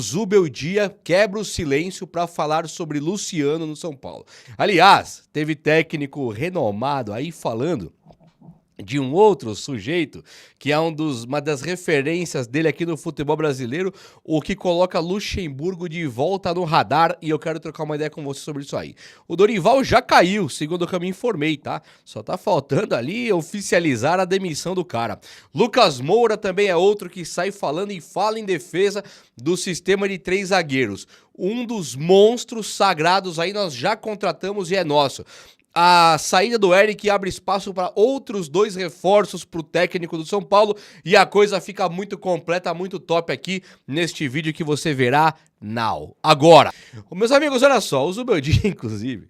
Zubeldia quebra o silêncio para falar sobre Luciano no São Paulo. Aliás, teve técnico renomado aí falando de um outro sujeito que é uma das referências dele aqui no futebol brasileiro, o que coloca Luxemburgo de volta no radar, e eu quero trocar uma ideia com você sobre isso aí. O Dorival já caiu, segundo o que eu me informei, tá? Só tá faltando ali oficializar a demissão do cara. Lucas Moura também é outro que sai falando e fala em defesa do sistema de 3 zagueiros. Um dos monstros sagrados aí nós já contratamos e é nosso. A saída do Eric abre espaço para outros 2 reforços para o técnico do São Paulo e a coisa fica muito completa, muito top aqui neste vídeo que você verá now. Agora, meus amigos, olha só, o Zubeldia, inclusive,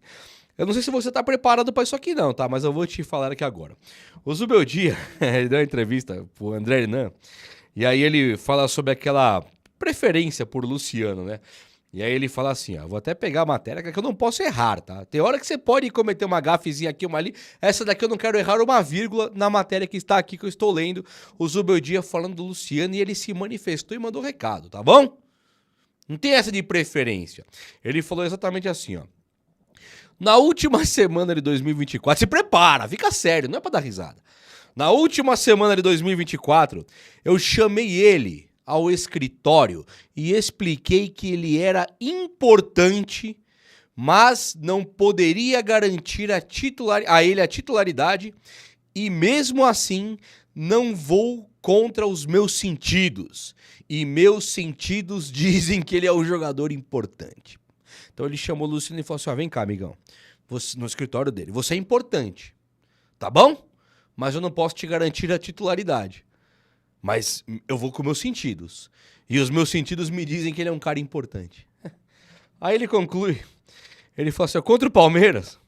eu não sei se você tá preparado para isso aqui não, tá? Mas eu vou te falar aqui agora. O Zubeldia, ele deu uma entrevista pro André Hernan e aí ele fala sobre aquela preferência por Luciano, né? E aí ele fala assim, ó, vou até pegar a matéria que eu não posso errar, tá? Tem hora que você pode cometer uma gafezinha aqui, uma ali, essa daqui eu não quero errar uma vírgula na matéria que está aqui, que eu estou lendo, o Zubeldia falando do Luciano e ele se manifestou e mandou recado, tá bom? Não tem essa de preferência. Ele falou exatamente assim, ó. Na última semana de 2024, se prepara, fica sério, não é pra dar risada. Na última semana de 2024, eu chamei ele ao escritório e expliquei que ele era importante, mas não poderia garantir a ele a titularidade e mesmo assim não vou contra os meus sentidos. E meus sentidos dizem que ele é um jogador importante. Então ele chamou o Luciano e falou assim, ó, vem cá, amigão, no escritório dele, você é importante, tá bom? Mas eu não posso te garantir a titularidade. Mas eu vou com meus sentidos. E os meus sentidos me dizem que ele é um cara importante. Aí ele conclui. Ele fala assim, contra o Palmeiras,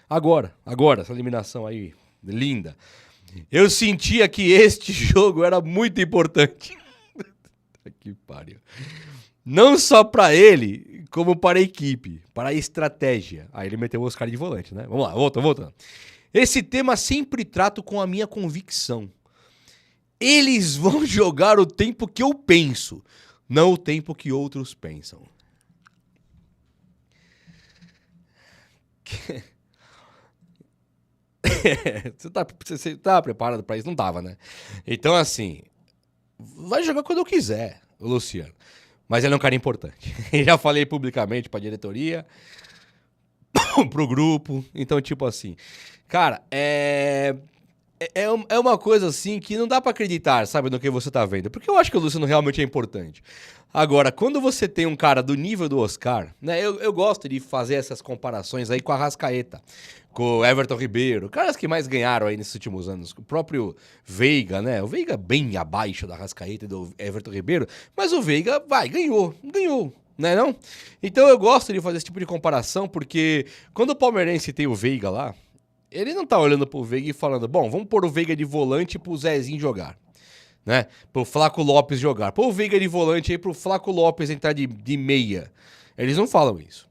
agora, essa eliminação aí, linda. Eu sentia que este jogo era muito importante. Que pariu. Não só pra ele, como para a equipe, para a estratégia. Aí ele meteu o Oscar de volante, né? Vamos lá, volta. Esse tema sempre trato com a minha convicção. Eles vão jogar o tempo que eu penso, não o tempo que outros pensam. Você tá preparado pra isso? Não tava, né? Então, assim, vai jogar quando eu quiser, o Luciano. Mas ele é um cara importante. Já falei publicamente pra diretoria, pro grupo. Então, tipo assim, cara, É uma coisa assim que não dá pra acreditar, sabe, no que você tá vendo. Porque eu acho que o Luciano realmente é importante. Agora, quando você tem um cara do nível do Oscar, né, eu gosto de fazer essas comparações aí com a Arrascaeta, com o Everton Ribeiro, caras que mais ganharam aí nesses últimos anos. O próprio Veiga, né, o Veiga bem abaixo da Arrascaeta e do Everton Ribeiro, mas o Veiga, ganhou, né não? Então eu gosto de fazer esse tipo de comparação, porque quando o palmeirense tem o Veiga lá, ele não tá olhando pro Veiga e falando, bom, vamos pôr o Veiga de volante pro Zezinho jogar, né? Pro Flaco Lopes jogar. Pôr o Veiga de volante aí pro Flaco Lopes entrar de meia. Eles não falam isso.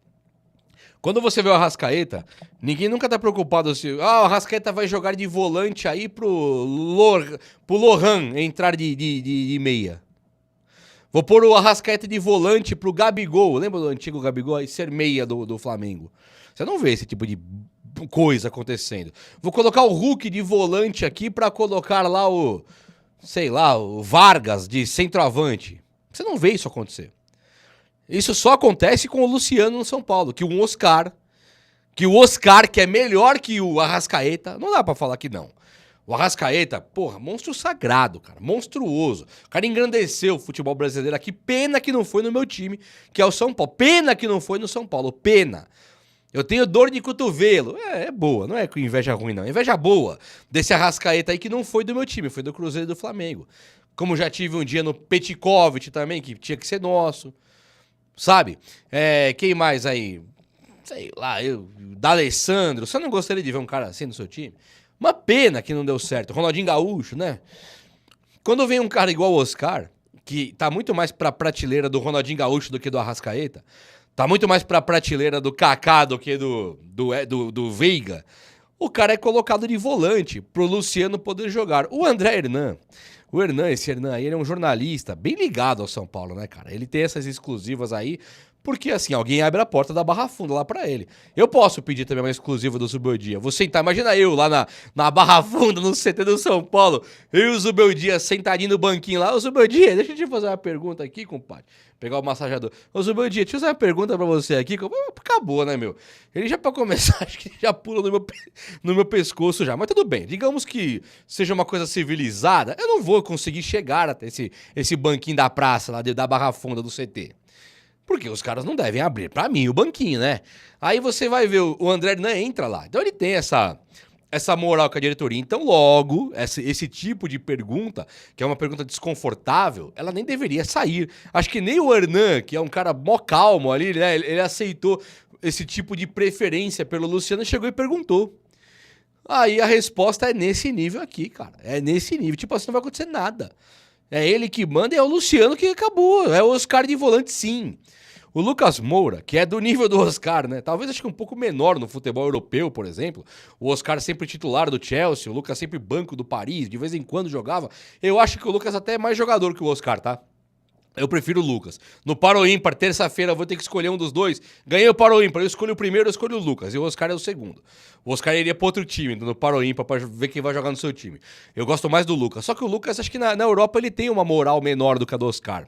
Quando você vê o Arrascaeta, ninguém nunca tá preocupado se... o Arrascaeta vai jogar de volante aí pro Lohan entrar de meia. Vou pôr o Arrascaeta de volante pro Gabigol. Lembra do antigo Gabigol aí ser meia do Flamengo? Você não vê esse tipo de coisa acontecendo. Vou colocar o Hulk de volante aqui pra colocar lá o Vargas de centroavante. Você não vê isso acontecer. Isso só acontece com o Luciano no São Paulo, que o Oscar que é melhor que o Arrascaeta, não dá pra falar que não. O Arrascaeta, porra, monstro sagrado, cara, monstruoso. O cara engrandeceu o futebol brasileiro aqui, pena que não foi no meu time, que é o São Paulo. Pena que não foi no São Paulo, pena. Eu tenho dor de cotovelo. É boa, não é com inveja ruim, não. Inveja boa desse Arrascaeta aí que não foi do meu time, foi do Cruzeiro e do Flamengo. Como já tive um dia no Petkovic também, que tinha que ser nosso. Sabe? Quem mais aí? Sei lá, D'Alessandro. Você não gostaria de ver um cara assim no seu time? Uma pena que não deu certo. Ronaldinho Gaúcho, né? Quando vem um cara igual o Oscar, que tá muito mais pra prateleira do Ronaldinho Gaúcho do que do Arrascaeta, tá muito mais pra prateleira do Kaká do que do Veiga, o cara é colocado de volante pro Luciano poder jogar. O André Hernan, O Hernan, esse Hernan aí, ele é um jornalista bem ligado ao São Paulo, né, cara? Ele tem essas exclusivas aí, porque assim, alguém abre a porta da Barra Funda lá pra ele. Eu posso pedir também uma exclusiva do Zubeldia. Vou sentar, imagina eu lá na Barra Funda, no CT do São Paulo, eu e o Zubeldia sentadinho no banquinho lá. Ô Zubeldia, deixa eu te fazer uma pergunta aqui, compadre. Pegar o massageador. Ô Zubeldia, deixa eu fazer uma pergunta pra você aqui. Acabou, né, meu? Ele já pra começar, acho que já pula no meu pescoço já. Mas tudo bem, digamos que seja uma coisa civilizada, eu não vou conseguir chegar até esse banquinho da praça lá da Barra Funda do CT. Porque os caras não devem abrir pra mim o banquinho, né? Aí você vai ver, o André Hernan entra lá. Então ele tem essa moral com a diretoria. Então logo, esse tipo de pergunta, que é uma pergunta desconfortável, ela nem deveria sair. Acho que nem o Hernan, que é um cara mó calmo ali, né? Ele aceitou esse tipo de preferência pelo Luciano e chegou e perguntou. Aí a resposta é nesse nível aqui, cara. É nesse nível. Tipo assim, não vai acontecer nada. É ele que manda e é o Luciano que acabou. É o Oscar de volante, sim. O Lucas Moura, que é do nível do Oscar, né? Talvez acho que um pouco menor no futebol europeu, por exemplo. O Oscar sempre titular do Chelsea, o Lucas sempre banco do Paris, de vez em quando jogava. Eu acho que o Lucas até é mais jogador que o Oscar, tá? Eu prefiro o Lucas. No Paro Ímpar, terça-feira, eu vou ter que escolher um dos dois. Ganhei o Paro Ímpar, eu escolho o primeiro, eu escolho o Lucas. E o Oscar é o segundo. O Oscar iria pra outro time, no Paro Ímpar, pra ver quem vai jogar no seu time. Eu gosto mais do Lucas. Só que o Lucas, acho que na Europa, ele tem uma moral menor do que a do Oscar.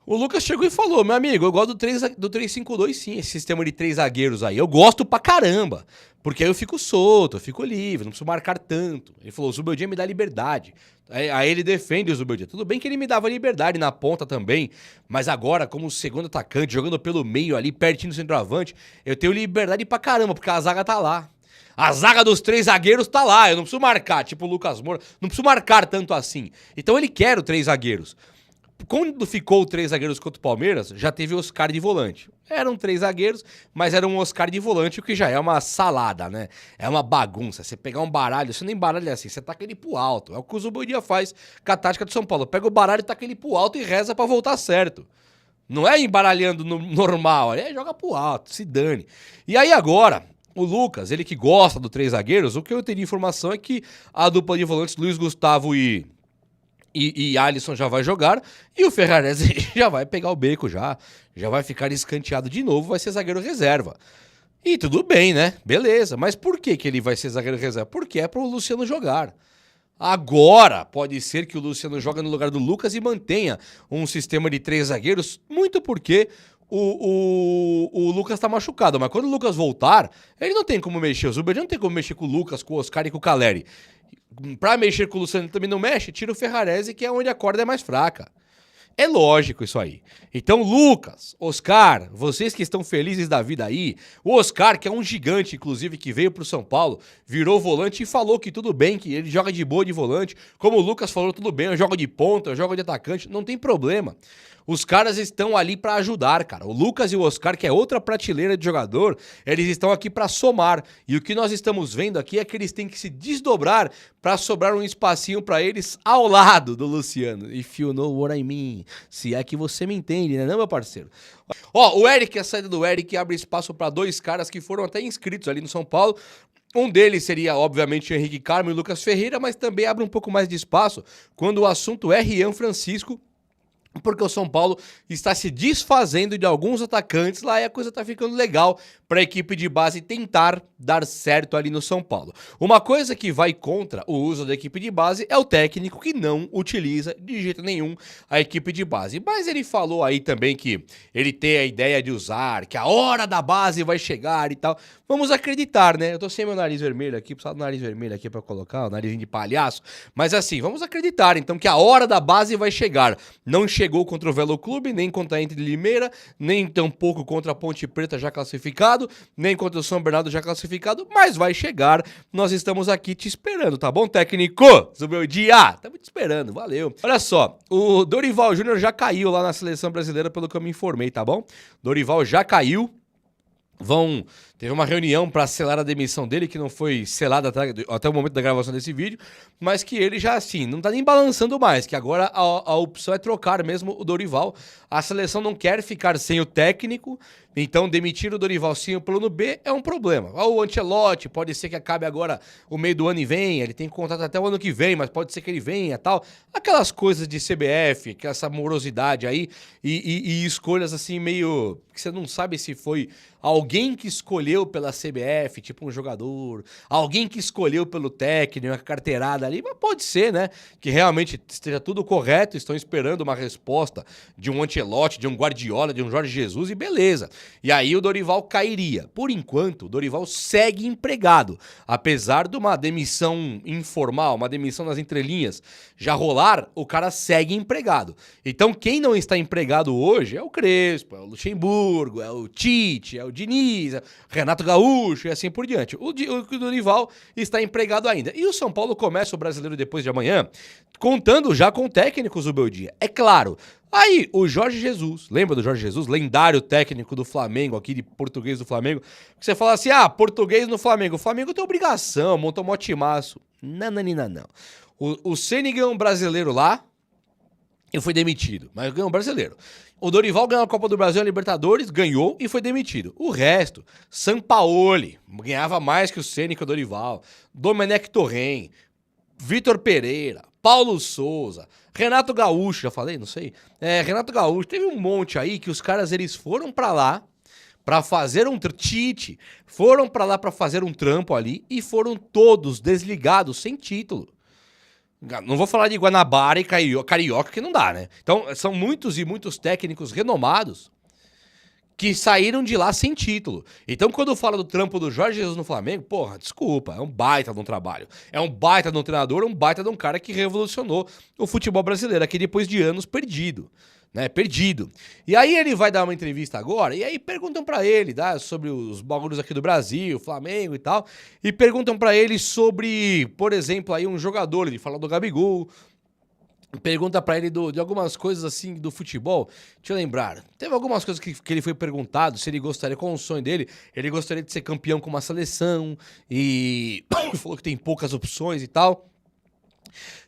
O Lucas chegou e falou, meu amigo, eu gosto do 3-5-2 sim, esse sistema de 3 zagueiros aí. Eu gosto pra caramba, porque aí eu fico solto, eu fico livre, não preciso marcar tanto. Ele falou, o Zubeldia me dá liberdade. Aí ele defende o Zubeldia. Tudo bem que ele me dava liberdade na ponta também, mas agora, como segundo atacante, jogando pelo meio ali, pertinho do centroavante, eu tenho liberdade pra caramba, porque a zaga tá lá. A zaga dos 3 zagueiros tá lá, eu não preciso marcar, tipo o Lucas Moura, não preciso marcar tanto assim. Então ele quer o 3 zagueiros. Quando ficou 3 zagueiros contra o Palmeiras, já teve Oscar de volante. Eram 3 zagueiros, mas era um Oscar de volante, o que já é uma salada, né? É uma bagunça. Você pegar um baralho, você nem baralha assim, você taca ele pro alto. É o que o Zubeldia faz com a tática do São Paulo. Pega o baralho, taca ele pro alto e reza pra voltar certo. Não é embaralhando no normal, é joga pro alto, se dane. E aí agora, o Lucas, ele que gosta do 3 zagueiros, o que eu teria informação é que a dupla de volantes Luiz Gustavo e Alisson já vai jogar, e o Ferrarese já vai pegar o beco já vai ficar escanteado de novo, vai ser zagueiro reserva. E tudo bem, né? Beleza, mas por que ele vai ser zagueiro reserva? Porque é pro Luciano jogar. Agora, pode ser que o Luciano jogue no lugar do Lucas e mantenha um sistema de 3 zagueiros, muito porque o Lucas tá machucado, mas quando o Lucas voltar, ele não tem como mexer. O Zubeldia não tem como mexer com o Lucas, com o Oscar e com o Caleri. Pra mexer com o Luciano também não mexe, tira o Ferrarese, que é onde a corda é mais fraca. É lógico isso aí. Então, Lucas, Oscar, vocês que estão felizes da vida aí, o Oscar, que é um gigante, inclusive, que veio pro São Paulo, virou volante e falou que tudo bem, que ele joga de boa de volante. Como o Lucas falou, tudo bem, eu jogo de ponta, eu jogo de atacante, não tem problema. Os caras estão ali pra ajudar, cara. O Lucas e o Oscar, que é outra prateleira de jogador, eles estão aqui pra somar. E o que nós estamos vendo aqui é que eles têm que se desdobrar pra sobrar um espacinho pra eles ao lado do Luciano. If you know what I mean. Se é que você me entende, né, não, meu parceiro? Ó, o Eric, a saída do Eric abre espaço pra 2 caras que foram até inscritos ali no São Paulo. Um deles seria, obviamente, o Henrique Carmo e o Lucas Ferreira, mas também abre um pouco mais de espaço quando o assunto é Rian Francisco, porque o São Paulo está se desfazendo de alguns atacantes lá e a coisa tá ficando legal para a equipe de base tentar dar certo ali no São Paulo. Uma coisa que vai contra o uso da equipe de base é o técnico que não utiliza de jeito nenhum a equipe de base. Mas ele falou aí também que ele tem a ideia de usar, que a hora da base vai chegar e tal. Vamos acreditar, né? Eu tô sem meu nariz vermelho aqui, precisava do nariz vermelho aqui para colocar, o narizinho de palhaço. Mas assim, vamos acreditar então que a hora da base vai chegar. Não chegou contra o Velo Clube, nem contra a Inter de Limeira, nem tampouco contra a Ponte Preta já classificado, nem contra o São Bernardo já classificado, mas vai chegar. Nós estamos aqui te esperando, tá bom, técnico? Zubeldia, estamos te esperando, valeu. Olha só, o Dorival Júnior já caiu lá na seleção brasileira, pelo que eu me informei, tá bom? Dorival já caiu. Teve uma reunião para selar a demissão dele, que não foi selada até o momento da gravação desse vídeo, mas que ele já, assim, não tá nem balançando mais, que agora a opção é trocar mesmo o Dorival. A seleção não quer ficar sem o técnico, Então, demitir o Dorival sem o plano B é um problema. O Ancelotti, pode ser que acabe agora o meio do ano e venha, ele tem contrato até o ano que vem, mas pode ser que ele venha e tal. Aquelas coisas de CBF, que essa morosidade aí, e escolhas assim meio... que você não sabe se foi alguém que escolheu pela CBF, tipo um jogador, alguém que escolheu pelo técnico, uma carteirada ali, mas pode ser, né? Que realmente esteja tudo correto, estão esperando uma resposta de um Ancelotti, de um Guardiola, de um Jorge Jesus e beleza. E aí o Dorival cairia. Por enquanto, o Dorival segue empregado. Apesar de uma demissão informal, uma demissão nas entrelinhas já rolar, o cara segue empregado. Então quem não está empregado hoje é o Crespo, é o Luxemburgo, é o Tite, é o Diniz, é o Renato Gaúcho e assim por diante. O Dorival está empregado ainda. E o São Paulo começa o Brasileiro depois de amanhã, contando já com técnicos do Beldia. É claro, aí o Jorge Jesus, lembra do Jorge Jesus? Lendário técnico do Flamengo, aqui de português do Flamengo. Que você fala assim, português no Flamengo. O Flamengo tem obrigação, montou um timaço. Não. O Ceni ganhou um brasileiro lá e foi demitido, mas ganhou um brasileiro. O Dorival ganhou a Copa do Brasil, a Libertadores, ganhou e foi demitido. O resto, Sampaoli, ganhava mais que o Ceni, que o Dorival. Domenech Torren, Vitor Pereira, Paulo Souza, Renato Gaúcho, já falei? Não sei. Renato Gaúcho, teve um monte aí que os caras, eles foram pra lá pra fazer um Tite, foram pra lá pra fazer um trampo ali e foram todos desligados, sem título. Não vou falar de Guanabara e Carioca, que não dá, né? Então, são muitos e muitos técnicos renomados que saíram de lá sem título. Então, quando fala do trampo do Jorge Jesus no Flamengo, porra, desculpa, é um baita de um trabalho. É um baita de um treinador, um baita de um cara que revolucionou o futebol brasileiro aqui depois de anos perdido. Né, perdido. E aí ele vai dar uma entrevista agora, e aí perguntam pra ele, tá, sobre os bagulhos aqui do Brasil, Flamengo e tal, e perguntam pra ele sobre, por exemplo, aí um jogador, ele fala do Gabigol, pergunta pra ele de algumas coisas assim do futebol. Deixa eu lembrar, teve algumas coisas que ele foi perguntado, se ele gostaria, qual o sonho dele, ele gostaria de ser campeão com uma seleção, e falou que tem poucas opções e tal.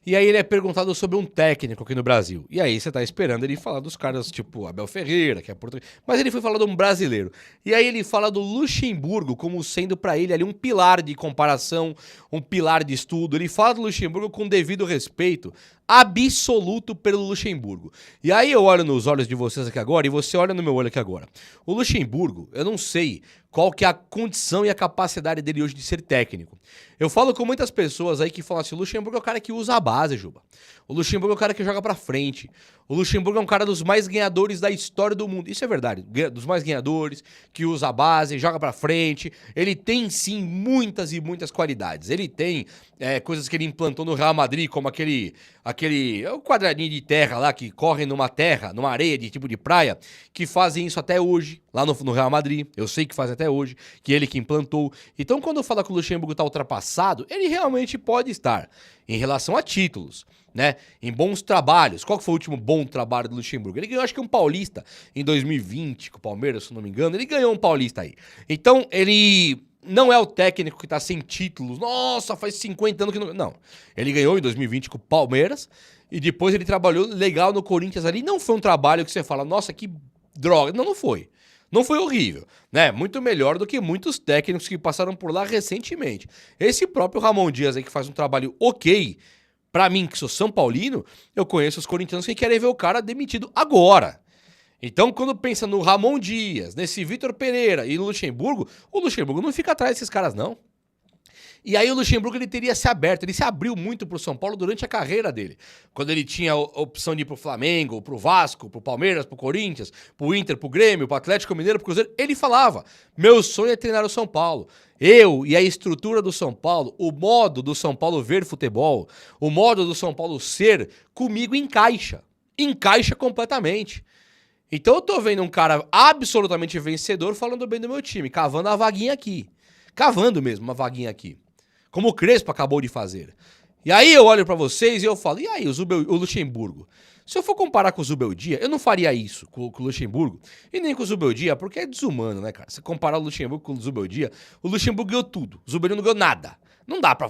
E aí ele é perguntado sobre um técnico aqui no Brasil. E aí você tá esperando ele falar dos caras tipo Abel Ferreira, que é português. Mas ele foi falar de um brasileiro. E aí ele fala do Luxemburgo como sendo pra ele ali um pilar de comparação, um pilar de estudo. Ele fala do Luxemburgo com devido respeito absoluto pelo Luxemburgo. E aí eu olho nos olhos de vocês aqui agora e você olha no meu olho aqui agora. O Luxemburgo, eu não sei qual que é a condição e a capacidade dele hoje de ser técnico. Eu falo com muitas pessoas aí que falam assim, o Luxemburgo é o cara que usa a base, Juba. O Luxemburgo é o cara que joga pra frente. O Luxemburgo é um cara dos mais ganhadores da história do mundo. Isso é verdade. Dos mais ganhadores, que usa a base, joga pra frente. Ele tem, sim, muitas e muitas qualidades. Ele tem coisas que ele implantou no Real Madrid, como aquele quadradinho de terra lá, que corre numa terra, numa areia de tipo de praia, que fazem isso até hoje, lá no Real Madrid. Eu sei que fazem até hoje, que ele que implantou. Então, quando fala que o Luxemburgo tá ultrapassado, ele realmente pode estar em relação a títulos, né? Em bons trabalhos. Qual que foi o último bom trabalho do Luxemburgo? Ele ganhou, acho que um Paulista em 2020, com o Palmeiras, se não me engano. Ele ganhou um Paulista aí. Então, ele não é o técnico que tá sem títulos. Nossa, faz 50 anos que não... Não. Ele ganhou em 2020 com o Palmeiras e depois ele trabalhou legal no Corinthians ali. Não foi um trabalho que você fala, nossa, que droga. Não, não foi. Não foi horrível, né? Muito melhor do que muitos técnicos que passaram por lá recentemente. Esse próprio Ramon Dias aí que faz um trabalho ok, pra mim, que sou São Paulino, eu conheço os corintianos que querem ver o cara demitido agora. Então, quando pensa no Ramon Dias, nesse Vitor Pereira e no Luxemburgo, o Luxemburgo não fica atrás desses caras, não. E aí o Luxemburgo ele teria se aberto, ele se abriu muito pro São Paulo durante a carreira dele. Quando ele tinha a opção de ir pro Flamengo, pro Vasco, pro Palmeiras, pro Corinthians, pro Inter, pro Grêmio, pro Atlético Mineiro, pro Cruzeiro, ele falava, meu sonho é treinar o São Paulo. Eu e a estrutura do São Paulo, o modo do São Paulo ver futebol, o modo do São Paulo ser, comigo encaixa. Encaixa completamente. Então eu tô vendo um cara absolutamente vencedor falando bem do meu time, cavando a vaguinha aqui. Cavando mesmo uma vaguinha aqui. Como o Crespo acabou de fazer. E aí eu olho pra vocês e eu falo, e aí o Luxemburgo? Se eu for comparar com o Zubeldia, eu não faria isso com o Luxemburgo e nem com o Zubeldia, porque é desumano, né, cara? Se comparar o Luxemburgo com o Zubeldia, o Luxemburgo ganhou tudo, o Zubeldia não ganhou nada. Não dá pra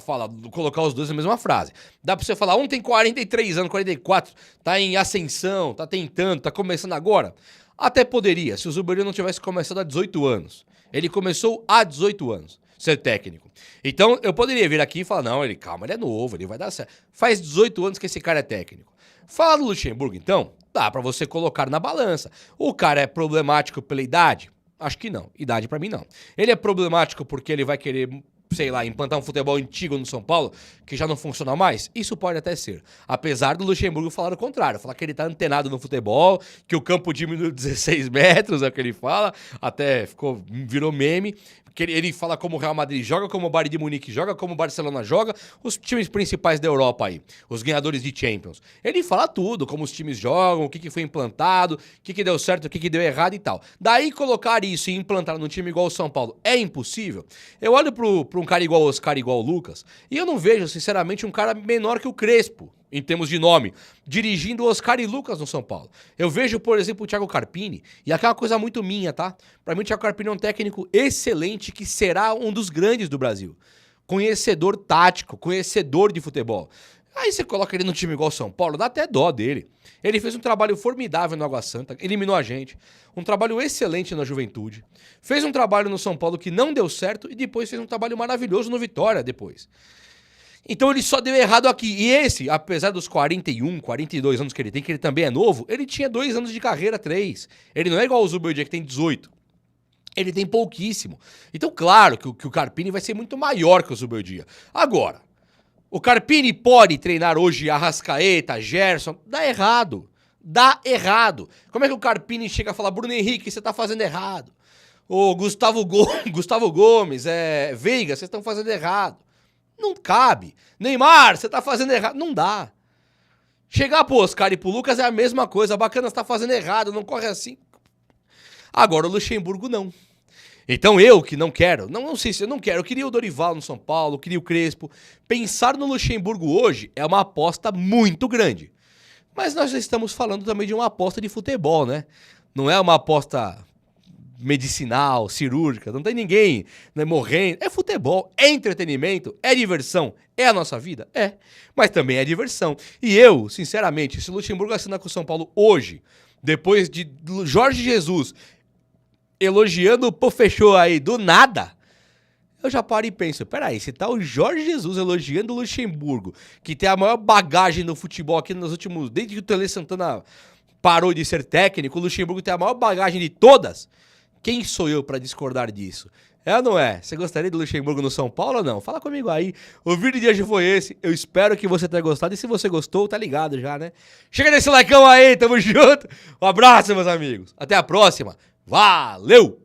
colocar os dois na mesma frase. Dá pra você falar, um tem 43 anos, 44, tá em ascensão, tá tentando, tá começando agora. Até poderia, se o Zuberi não tivesse começado há 18 anos. Ele começou há 18 anos, ser técnico. Então, eu poderia vir aqui e falar, não, calma, ele é novo, ele vai dar certo. Faz 18 anos que esse cara é técnico. Fala do Luxemburgo, então, dá pra você colocar na balança. O cara é problemático pela idade? Acho que não, idade pra mim não. Ele é problemático porque ele vai querer, sei lá, implantar um futebol antigo no São Paulo, que já não funciona mais? Isso pode até ser. Apesar do Luxemburgo falar o contrário, falar que ele tá antenado no futebol, que o campo diminuiu 16 metros, é o que ele fala, até virou meme. Que ele fala como o Real Madrid joga, como o Bayern de Munique joga, como o Barcelona joga, os times principais da Europa aí, os ganhadores de Champions. Ele fala tudo, como os times jogam, o que foi implantado, o que deu certo, o que deu errado e tal. Daí colocar isso e implantar num time igual o São Paulo é impossível? Eu olho pra um cara igual o Oscar, igual o Lucas, e eu não vejo, sinceramente, um cara menor que o Crespo, em termos de nome, dirigindo Oscar e Lucas no São Paulo. Eu vejo, por exemplo, o Thiago Carpini, e aqui é uma coisa muito minha, tá? Pra mim, o Thiago Carpini é um técnico excelente que será um dos grandes do Brasil. Conhecedor tático, conhecedor de futebol. Aí você coloca ele no time igual o São Paulo, dá até dó dele. Ele fez um trabalho formidável no Água Santa, eliminou a gente. Um trabalho excelente na Juventude. Fez um trabalho no São Paulo que não deu certo e depois fez um trabalho maravilhoso no Vitória depois. Então ele só deu errado aqui. E esse, apesar dos 41, 42 anos que ele tem, que ele também é novo, ele tinha 2 anos de carreira, 3. Ele não é igual o Zubeldia, que tem 18. Ele tem pouquíssimo. Então, claro que o Carpini vai ser muito maior que o Zubeldia. Agora, o Carpini pode treinar hoje Arrascaeta, Gerson? Dá errado. Dá errado. Como é que o Carpini chega a falar, Bruno Henrique, você tá fazendo errado? Ô, Gustavo Gomes, Veiga, vocês estão fazendo errado. Não cabe. Neymar, você tá fazendo errado. Não dá. Chegar pro Oscar e pro Lucas é a mesma coisa. Bacana, você tá fazendo errado, não corre assim. Agora o Luxemburgo não. Então eu que não quero, não sei se eu não quero, eu queria o Dorival no São Paulo, eu queria o Crespo. Pensar no Luxemburgo hoje é uma aposta muito grande. Mas nós já estamos falando também de uma aposta de futebol, né? Não é uma aposta medicinal, cirúrgica, não tem ninguém, né, morrendo. É futebol, é entretenimento, é diversão. É a nossa vida? É. Mas também é diversão. E eu, sinceramente, se o Luxemburgo assinar com o São Paulo hoje, depois de Jorge Jesus elogiando o Pofechou aí do nada, eu já paro e penso, peraí, se tá o Jorge Jesus elogiando o Luxemburgo, que tem a maior bagagem no futebol aqui nos últimos... Desde que o Tele Santana parou de ser técnico, o Luxemburgo tem a maior bagagem de todas. Quem sou eu pra discordar disso? É ou não é? Você gostaria do Luxemburgo no São Paulo ou não? Fala comigo aí. O vídeo de hoje foi esse. Eu espero que você tenha gostado. E se você gostou, tá ligado já, né? Chega nesse likeão aí, tamo junto. Um abraço, meus amigos. Até a próxima. Valeu!